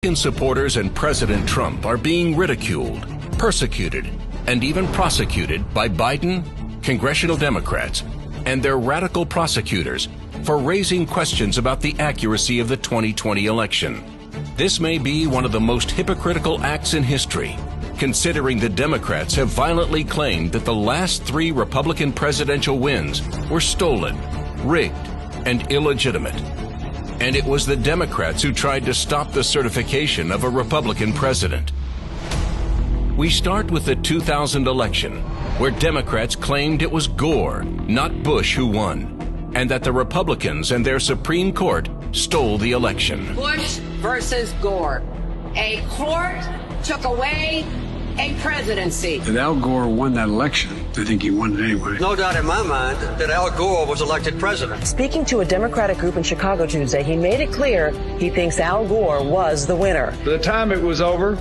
Supporters and President Trump are being ridiculed, persecuted, and even prosecuted by Biden, congressional Democrats, and their radical prosecutors for raising questions about the accuracy of the 2020 election. This may be one of the most hypocritical acts in history, considering the Democrats have violently claimed that the last 3 Republican presidential wins were stolen, rigged, and illegitimate. And it was the Democrats who tried to stop the certification of a Republican president. We start with the 2000 election, where Democrats claimed it was Gore, not Bush, who won, and that the Republicans and their Supreme Court stole the election. Bush versus Gore. A court took away a presidency. If Al Gore won that election, I think he won it anyway. No doubt in my mind that Al Gore was elected president. Speaking to a Democratic group in Chicago Tuesday, he made it clear he thinks Al Gore was the winner. By the time it was over,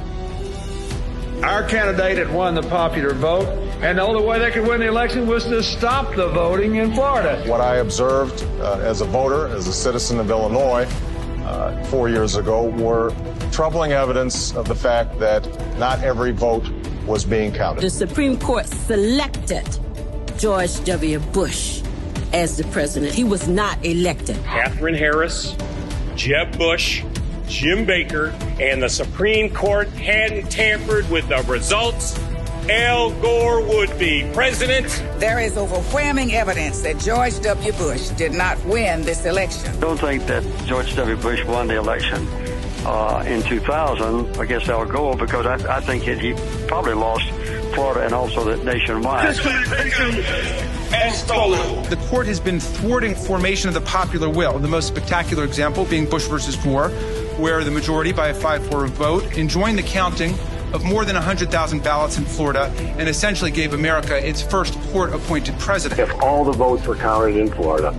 our candidate had won the popular vote, and the only way they could win the election was to stop the voting in Florida. What I observed as a voter, as a citizen of Illinois 4 years ago, were troubling evidence of the fact that not every vote was being counted. The Supreme Court selected George W. Bush as the president. He was not elected. Katherine Harris, Jeb Bush, Jim Baker, and the Supreme Court hadn't tampered with the results, Al Gore would be president. There is overwhelming evidence that George W. Bush did not win this election. I don't think that George W. Bush won the election in 2000 against Al Gore, because I think he probably lost Florida and also the nationwide. And stolen. The court has been thwarting formation of the popular will, the most spectacular example being Bush versus Gore, where the majority, by a 5-4 vote, enjoined the counting of more than 100,000 ballots in Florida and essentially gave America its first court-appointed president. If all the votes were counted in Florida,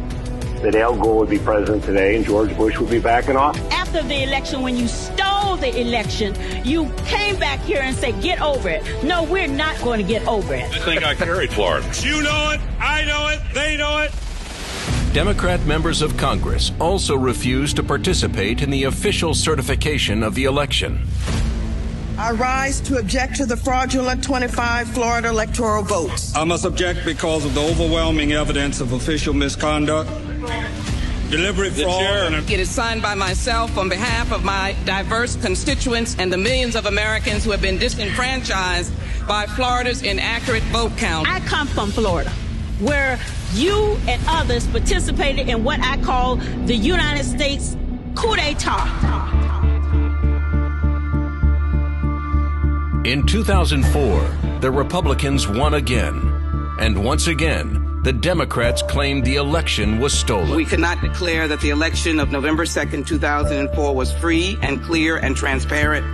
that Al Gore would be president today and George Bush would be back in office. After the election, when you stole the election, you came back here and said, get over it. No, we're not going to get over it. I think I carried Florida. You know it, I know it, they know it. Democrat members of Congress also refused to participate in the official certification of the election. I rise to object to the fraudulent 25 Florida electoral votes. I must object because of the overwhelming evidence of official misconduct, deliberate fraud. It is signed by myself on behalf of my diverse constituents and the millions of Americans who have been disenfranchised by Florida's inaccurate vote count. I come from Florida, where you and others participated in what I call the United States coup d'etat. In 2004, the Republicans won again, and once again, the Democrats claimed the election was stolen. We could not declare that the election of November 2nd, 2004 was free and clear and transparent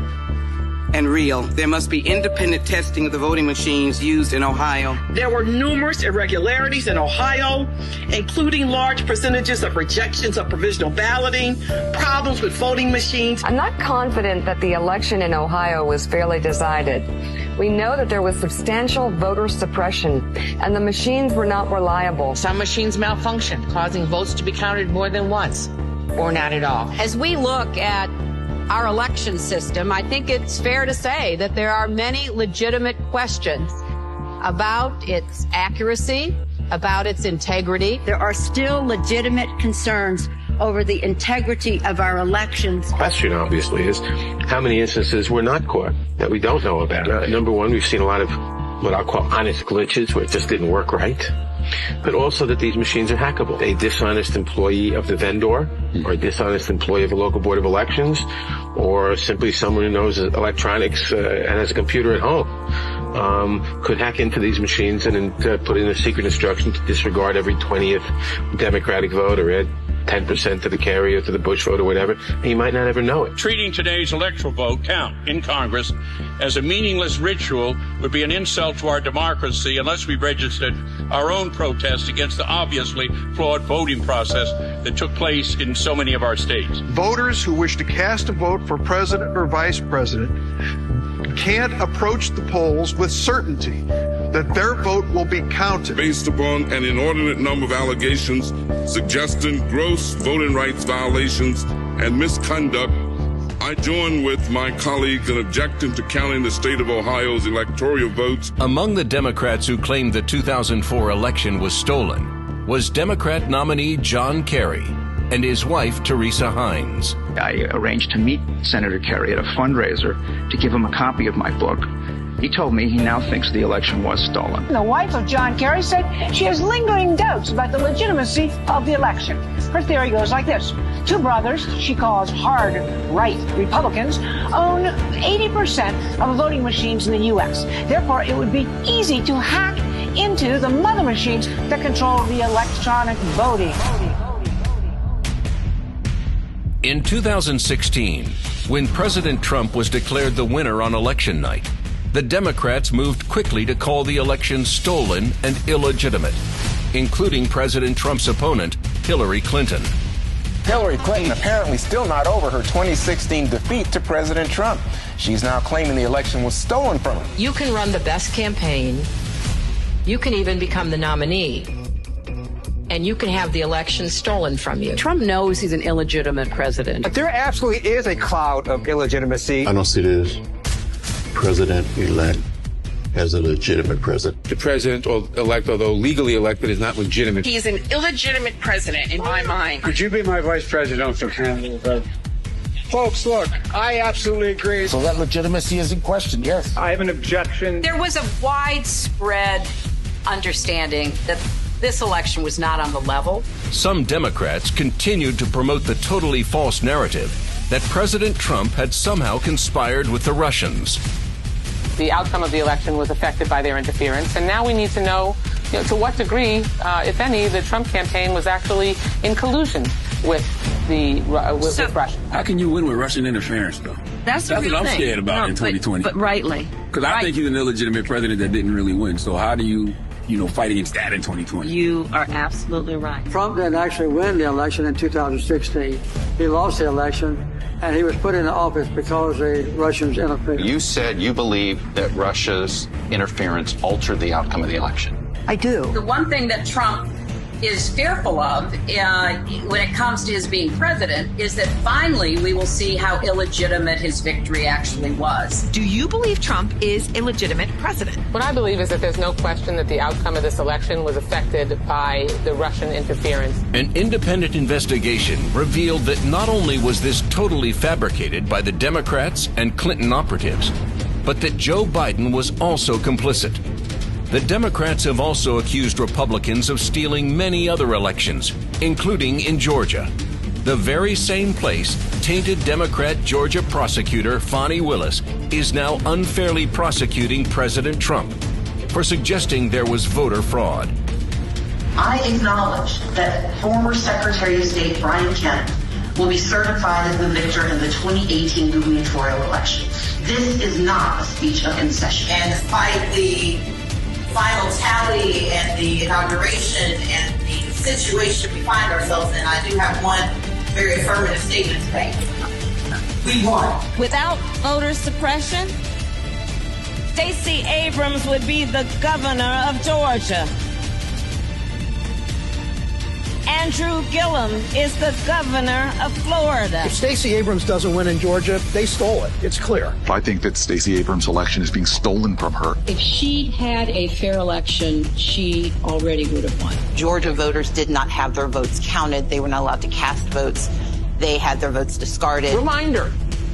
and real. There must be independent testing of the voting machines used in Ohio. There were numerous irregularities in Ohio, including large percentages of rejections of provisional balloting, problems with voting machines. I'm not confident that the election in Ohio was fairly decided. We know that there was substantial voter suppression, and the machines were not reliable. Some machines malfunctioned, causing votes to be counted more than once, or not at all. As we look at our election system, I think it's fair to say that there are many legitimate questions about its accuracy, about its integrity. There are still legitimate concerns over the integrity of our elections. The question, obviously, is how many instances were not caught that we don't know about. Number one, we've seen a lot of what I'll call honest glitches where it just didn't work right. But also that these machines are hackable. A dishonest employee of the vendor, or a dishonest employee of a local board of elections, or simply someone who knows electronics and has a computer at home, could hack into these machines and put in a secret instruction to disregard every 20th Democratic vote or add 10% to the carry or to the Bush vote or whatever, and you might not ever know it. Treating today's electoral vote count in Congress as a meaningless ritual would be an insult to our democracy unless we registered our own protest against the obviously flawed voting process that took place in so many of our states. Voters who wish to cast a vote for president or vice president can't approach the polls with certainty that their vote will be counted. Based upon an inordinate number of allegations suggesting gross voting rights violations and misconduct, I join with my colleagues in objecting to counting the state of Ohio's electoral votes. Among the Democrats who claimed the 2004 election was stolen was Democrat nominee John Kerry and his wife, Teresa Heinz. I arranged to meet Senator Kerry at a fundraiser to give him a copy of my book. He told me he now thinks the election was stolen. The wife of John Kerry said she has lingering doubts about the legitimacy of the election. Her theory goes like this. Two brothers, she calls hard right Republicans, own 80% of the voting machines in the U.S. Therefore, it would be easy to hack into the mother machines that control the electronic voting. In 2016, when President Trump was declared the winner on election night, the Democrats moved quickly to call the election stolen and illegitimate, including President Trump's opponent, Hillary Clinton. Hillary Clinton apparently still not over her 2016 defeat to President Trump. She's now claiming the election was stolen from her. You can run the best campaign. You can even become the nominee. And you can have the election stolen from you. Trump knows he's an illegitimate president. But there absolutely is a cloud of illegitimacy. I don't see this president-elect as a legitimate president. The president-elect, although legally elected, is not legitimate. He is an illegitimate president in my mind. Could you be my vice presidential candidate? Folks, look, I absolutely agree. So that legitimacy is in question, yes. I have an objection. There was a widespread understanding that this election was not on the level. Some Democrats continued to promote the totally false narrative that President Trump had somehow conspired with the Russians. The outcome of the election was affected by their interference, and now we need to know, to what degree, if any, the Trump campaign was actually in collusion with Russia. How can you win with Russian interference, though? That's what I'm scared about in 2020. But rightly. Because I think he's an illegitimate president that didn't really win. So how do you fight against that in 2020? You are absolutely right. Trump didn't actually win the election in 2016. He lost the election, and he was put into office because the Russians interfered. You said you believe that Russia's interference altered the outcome of the election. I do. The one thing that Trump is fearful of when it comes to his being president is that finally we will see how illegitimate his victory actually was. Do you believe Trump is a legitimate president? What I believe is that there's no question that the outcome of this election was affected by the Russian interference. An independent investigation revealed that not only was this totally fabricated by the Democrats and Clinton operatives, but that Joe Biden was also complicit. The Democrats have also accused Republicans of stealing many other elections, including in Georgia. The very same place tainted Democrat Georgia prosecutor Fani Willis is now unfairly prosecuting President Trump for suggesting there was voter fraud. I acknowledge that former Secretary of State Brian Kemp will be certified as the victor in the 2018 gubernatorial election. This is not a speech of concession. And despite the final tally and the inauguration and the situation we find ourselves in, I do have one very affirmative statement to make. We won. Without voter suppression, Stacey Abrams would be the governor of Georgia. Andrew Gillum is the governor of Florida. If Stacey Abrams doesn't win in Georgia, they stole it. It's clear. I think that Stacey Abrams' election is being stolen from her. If she had a fair election, she already would have won. Georgia voters did not have their votes counted. They were not allowed to cast votes. They had their votes discarded. Reminder,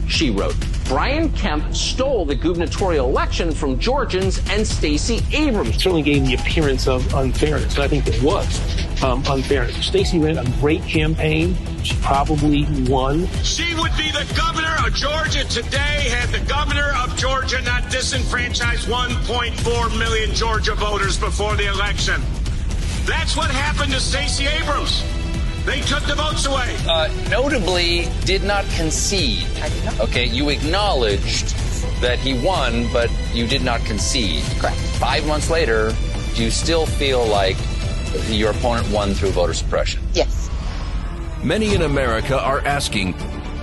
she wrote, Brian Kemp stole the gubernatorial election from Georgians and Stacey Abrams. Certainly gave the appearance of unfairness. I think it was unfairness. Stacey ran a great campaign. She probably won. She would be the governor of Georgia today had the governor of Georgia not disenfranchised 1.4 million Georgia voters before the election. That's what happened to Stacey Abrams. They took the votes away. Notably, did not concede. Okay, you acknowledged that he won, but you did not concede. Correct. 5 months later, do you still feel like your opponent won through voter suppression? Yes. Many in America are asking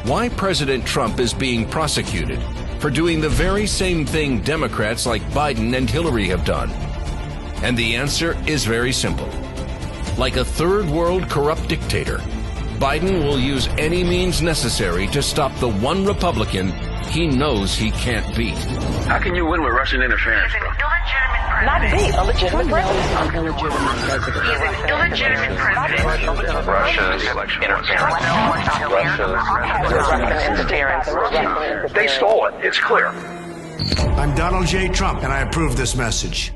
why President Trump is being prosecuted for doing the very same thing Democrats like Biden and Hillary have done. And the answer is very simple. Like a third world corrupt dictator, Biden will use any means necessary to stop the one Republican he knows he can't beat. How can you win with Russian interference? Not the illegitimate president. He is an illegitimate president. Russia's interference. They stole it. It's clear. I'm Donald J. Trump, and I approve this message.